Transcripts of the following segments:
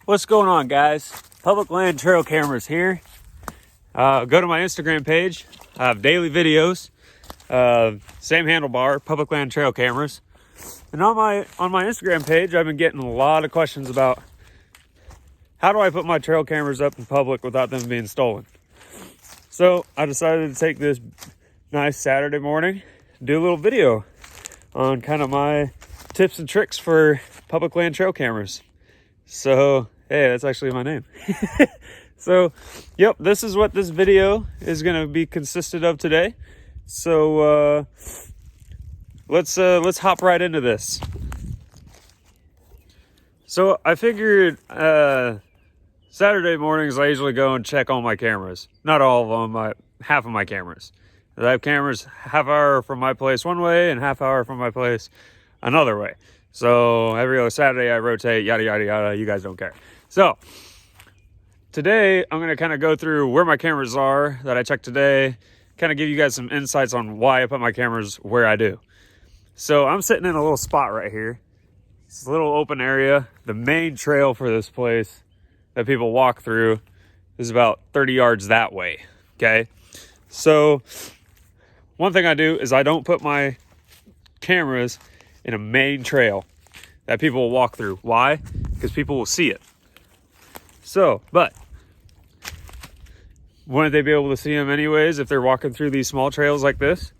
What's going on, guys? Public Land Trail Cameras here. Go to my Instagram page. I have daily videos. Same handlebar, Public Land Trail Cameras. And on my Instagram page, I've been getting a lot of questions about how do I put my trail cameras up in public without them being stolen. So I decided to take this nice Saturday morning, do a little video on kind of my tips and tricks for public land trail cameras. So, hey, that's actually my name. So, yep, this is what this video is going to be consisted of today. So, let's hop right into this. So, I figured Saturday mornings I usually go and check all my cameras. Not all of them, half of my cameras. I have cameras half hour from my place one way and half hour from my place another way. So every other Saturday I rotate, yada, yada, yada. You guys don't care. So today I'm going to kind of go through where my cameras are that I checked today, kind of give you guys some insights on why I put my cameras where I do. So I'm sitting in a little spot right here. It's a little open area. The main trail for this place that people walk through is about 30 yards that way. Okay. So one thing I do is I don't put my cameras in a main trail that people will walk through. Why? Because people will see it. So, but wouldn't they be able to see them anyways if they're walking through these small trails like this?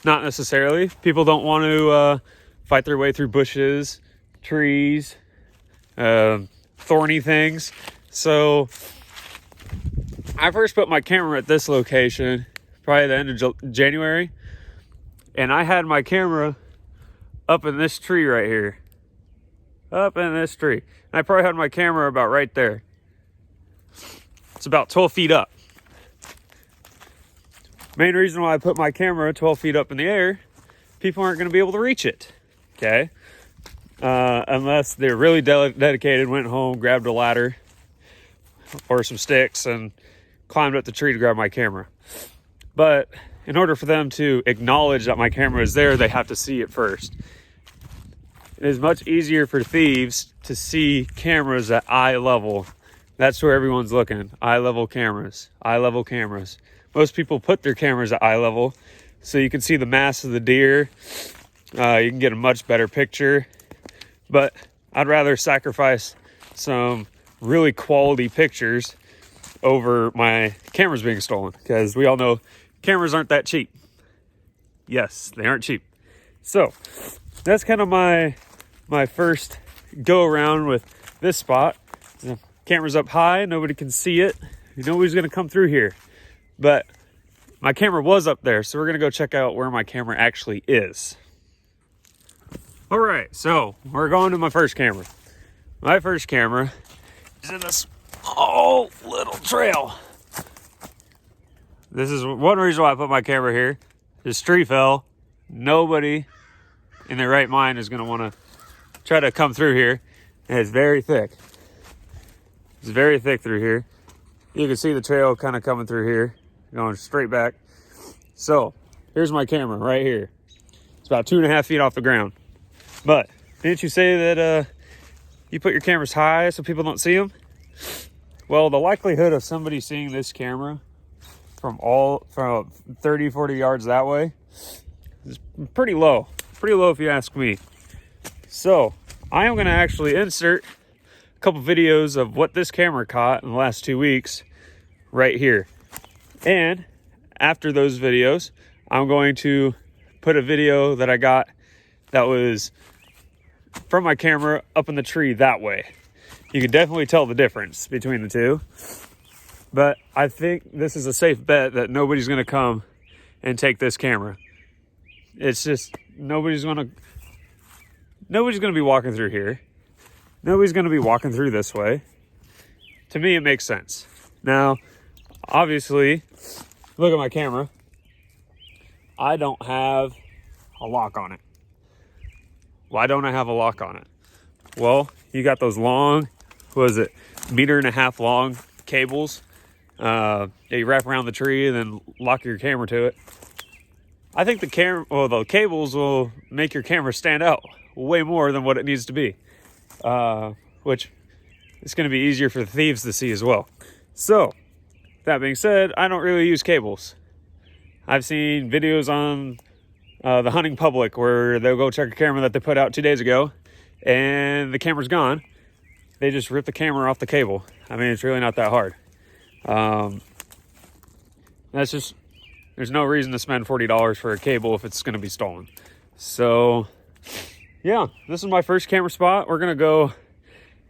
Not necessarily. People don't want to fight their way through bushes, trees, thorny things. So I first put my camera at this location probably the end of January, and I had my camera up in this tree right here. Up in this tree. And I probably had my camera about right there. It's about 12 feet up. Main reason why I put my camera 12 feet up in the air, people aren't going to be able to reach it. Okay? Unless they're really dedicated, went home, grabbed a ladder or some sticks and climbed up the tree to grab my camera. But in order for them to acknowledge that my camera is there, they have to see it first. It is much easier for thieves to see cameras at eye level. That's where everyone's looking. Eye level cameras. Eye level cameras. Most people put their cameras at eye level so you can see the mass of the deer. You can get a much better picture. But I'd rather sacrifice some really quality pictures over my cameras being stolen, because we all know cameras aren't that cheap. Yes, they aren't cheap. So that's kind of my first go around with this spot. The camera's up high, nobody can see it. Nobody's gonna come through here. But my camera was up there, so we're gonna go check out where my camera actually is. All right, so we're going to my first camera. My first camera is in this little trail. This is one reason why I put my camera here. This tree fell. Nobody in their right mind is going to want to try to come through here. And it's very thick. It's very thick through here. You can see the trail kind of coming through here, going straight back. So here's my camera right here. It's about 2.5 feet off the ground. But didn't you say that you put your cameras high so people don't see them? Well, the likelihood of somebody seeing this camera from 30, 40 yards that way is pretty low. Pretty low if you ask me. So I am going to actually insert a couple videos of what this camera caught in the last 2 weeks right here. And after those videos, I'm going to put a video that I got that was from my camera up in the tree that way. You can definitely tell the difference between the two. But I think this is a safe bet that nobody's going to come and take this camera. It's just nobody's going to be walking through here. Nobody's going to be walking through this way. To me, it makes sense. Now, obviously, look at my camera. I don't have a lock on it. Why don't I have a lock on it? Well, you got those long, 1.5 meter long cables that you wrap around the tree and then lock your camera to it. I think the cables will make your camera stand out way more than what it needs to be. Which it's going to be easier for the thieves to see as well. So that being said, I don't really use cables. I've seen videos on the Hunting Public where they'll go check a camera that they put out 2 days ago and the camera's gone. They just rip the camera off the cable. I mean, it's really not that hard. There's no reason to spend $40 for a cable if it's going to be stolen. So yeah, this is my first camera spot. We're going to go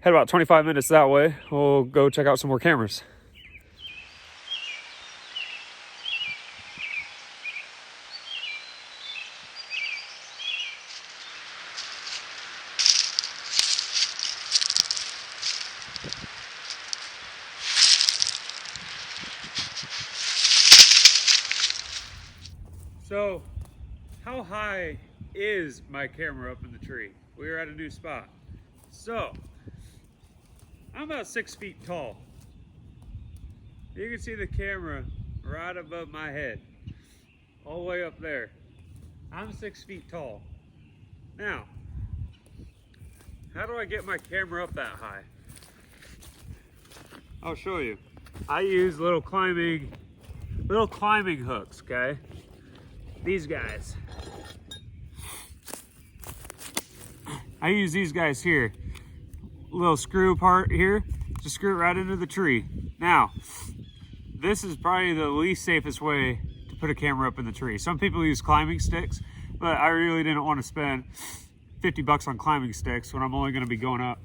head about 25 minutes that way. We'll go check out some more cameras. So, how high is my camera up in the tree? We are at a new spot. So, I'm about 6 feet tall. You can see the camera right above my head, all the way up there. I'm 6 feet tall. Now, how do I get my camera up that high? I'll show you. I use little climbing hooks, okay? These guys. I use these guys here. Little screw part here, just screw it right into the tree. Now, this is probably the least safest way to put a camera up in the tree. Some people use climbing sticks, but I really didn't want to spend 50 bucks on climbing sticks when I'm only going to be going up.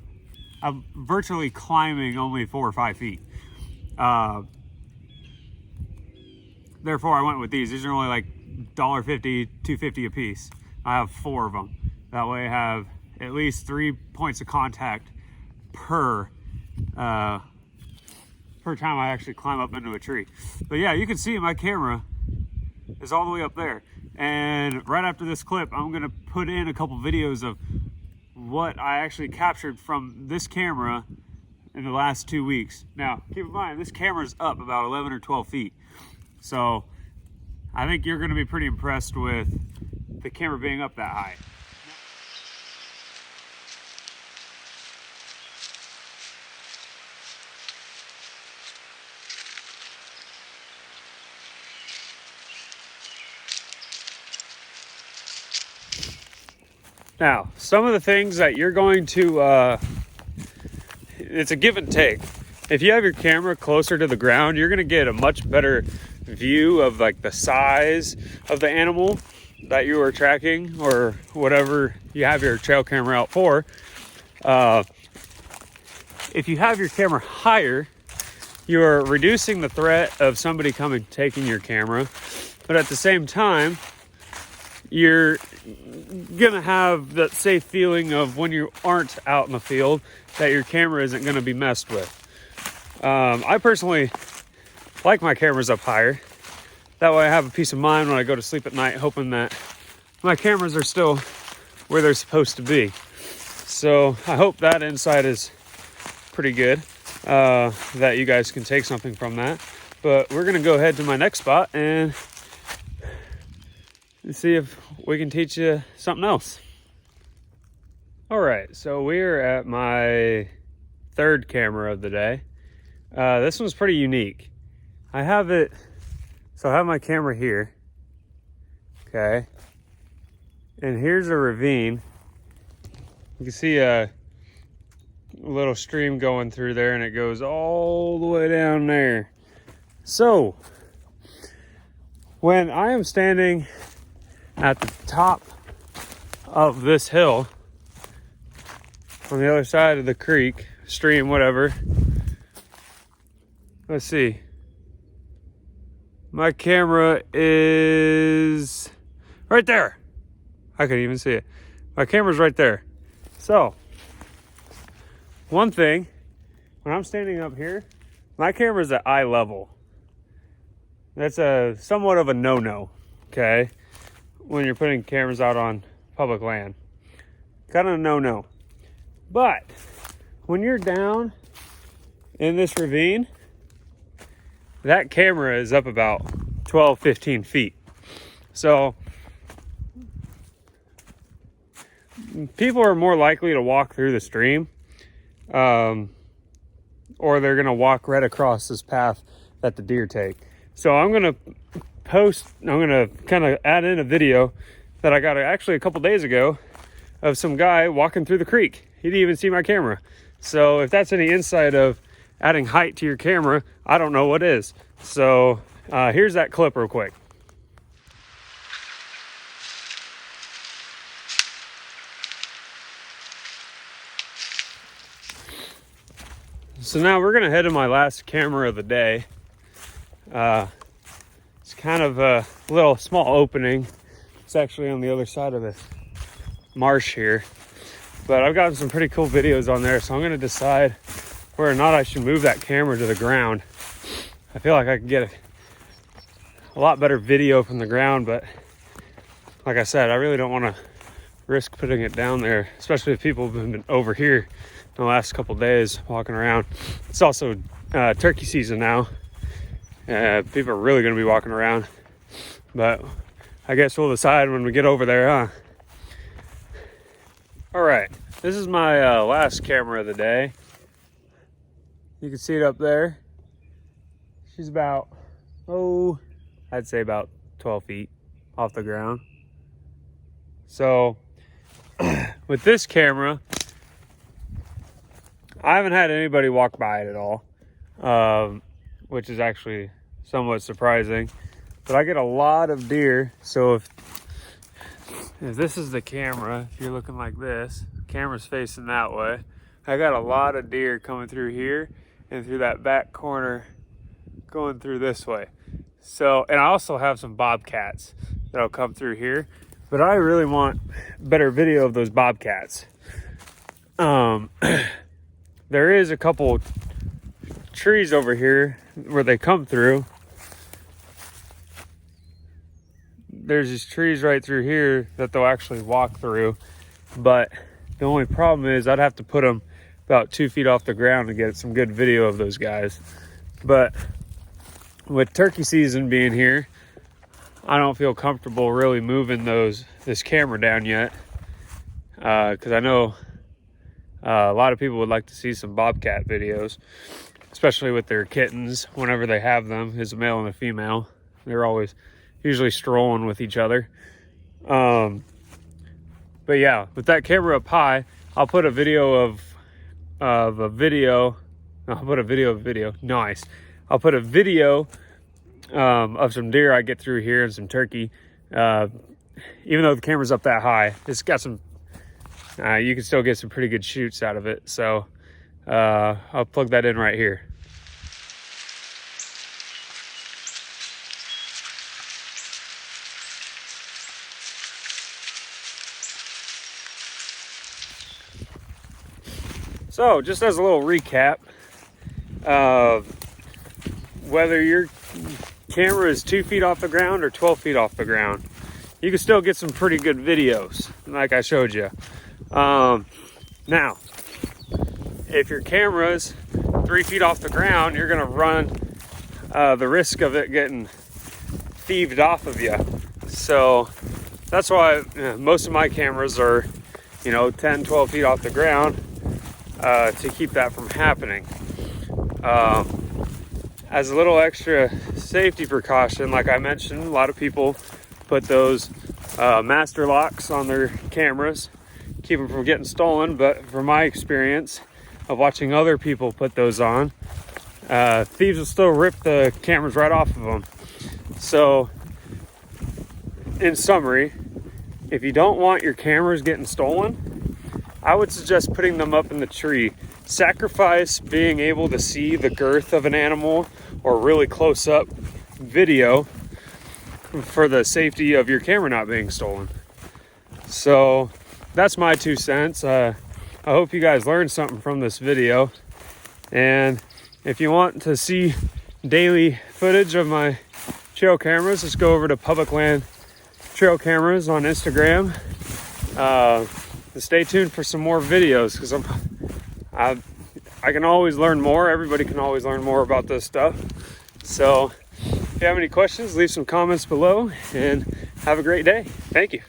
I'm virtually climbing only 4 or 5 feet. Therefore, I went with these. These are only like $1.50, $2.50 a piece. I have 4 of them. That way I have at least 3 points of contact per time I actually climb up into a tree. But yeah, you can see my camera is all the way up there. And right after this clip, I'm gonna put in a couple videos of what I actually captured from this camera in the last 2 weeks. Now, keep in mind, this camera's up about 11 or 12 feet. So I think you're gonna be pretty impressed with the camera being up that high. Now, some of the things that you're going to, it's a give and take. If you have your camera closer to the ground, you're going to get a much better view of like the size of the animal that you are tracking or whatever you have your trail camera out for. If you have your camera higher, you're reducing the threat of somebody coming taking your camera, but at the same time, you're gonna have that safe feeling of when you aren't out in the field that your camera isn't gonna be messed with. I personally like my cameras up higher. That way I have a peace of mind when I go to sleep at night, hoping that my cameras are still where they're supposed to be. So I hope that insight is pretty good, that you guys can take something from that. But we're gonna go ahead to my next spot and see if we can teach you something else. All right, so we're at my third camera of the day. This one's pretty unique. I have my camera here, okay? And here's a ravine. You can see a little stream going through there and it goes all the way down there. So, when I am standing at the top of this hill on the other side of the creek, stream, whatever. Let's see. My camera is right there. I couldn't even see it. My camera's right there. So, one thing, when I'm standing up here, my camera's at eye level. That's somewhat of a no-no, okay? When you're putting cameras out on public land. Kind of a no-no. But when you're down in this ravine, that camera is up about 12, 15 feet. So people are more likely to walk through the stream or they're gonna walk right across this path that the deer take. So I'm gonna kind of add in a video that I got actually a couple days ago of some guy walking through the creek. He didn't even see my camera. So if that's any insight of adding height to your camera, I don't know what is. So here's that clip real quick. So now we're gonna head to my last camera of the day. It's kind of a little small opening. It's actually on the other side of this marsh here. But I've gotten some pretty cool videos on there, so I'm gonna decide whether or not I should move that camera to the ground. I feel like I could get a lot better video from the ground, but like I said, I really don't wanna risk putting it down there, especially if people have been over here the last couple days walking around. It's also turkey season now. People are really going to be walking around, but I guess we'll decide when we get over there, huh? All right, this is my last camera of the day. You can see it up there. She's about, I'd say about 12 feet off the ground. So with this camera, I haven't had anybody walk by it at all, which is actually somewhat surprising. But I get a lot of deer. So if this is the camera, if you're looking like this, camera's facing that way. I got a lot of deer coming through here and through that back corner, going through this way. So, and I also have some bobcats that'll come through here. But I really want better video of those bobcats. There is a couple trees over here where they come through. There's these trees right through here that they'll actually walk through. But the only problem is I'd have to put them about 2 feet off the ground to get some good video of those guys. But with turkey season being here, I don't feel comfortable really moving this camera down yet. Because I know a lot of people would like to see some bobcat videos, especially with their kittens. Whenever they have them, is a male and a female. They're always usually strolling with each other. But yeah, with that camera up high, I'll put a video of a video. I'll put a video of a video. Nice. I'll put a video of some deer I get through here and some turkey. Even though the camera's up that high, it's got some. You can still get some pretty good shoots out of it. So I'll plug that in right here. So just as a little recap, whether your camera is 2 feet off the ground or 12 feet off the ground, you can still get some pretty good videos like I showed you. Now, if your camera's 3 feet off the ground, you're gonna run the risk of it getting thieved off of you. So that's why most of my cameras are, 10, 12 feet off the ground to keep that from happening. As a little extra safety precaution, like I mentioned, a lot of people put those master locks on their cameras, keep them from getting stolen. But from my experience of watching other people put those on, thieves will still rip the cameras right off of them. So in summary, if you don't want your cameras getting stolen, I would suggest putting them up in the tree. Sacrifice being able to see the girth of an animal or really close up video for the safety of your camera not being stolen. So that's my 2 cents. I hope you guys learned something from this video. And if you want to see daily footage of my trail cameras, just go over to Public Land Trail Cameras on Instagram. And stay tuned for some more videos, because I can always learn more. Everybody can always learn more about this stuff. So if you have any questions, leave some comments below, and have a great day. Thank you.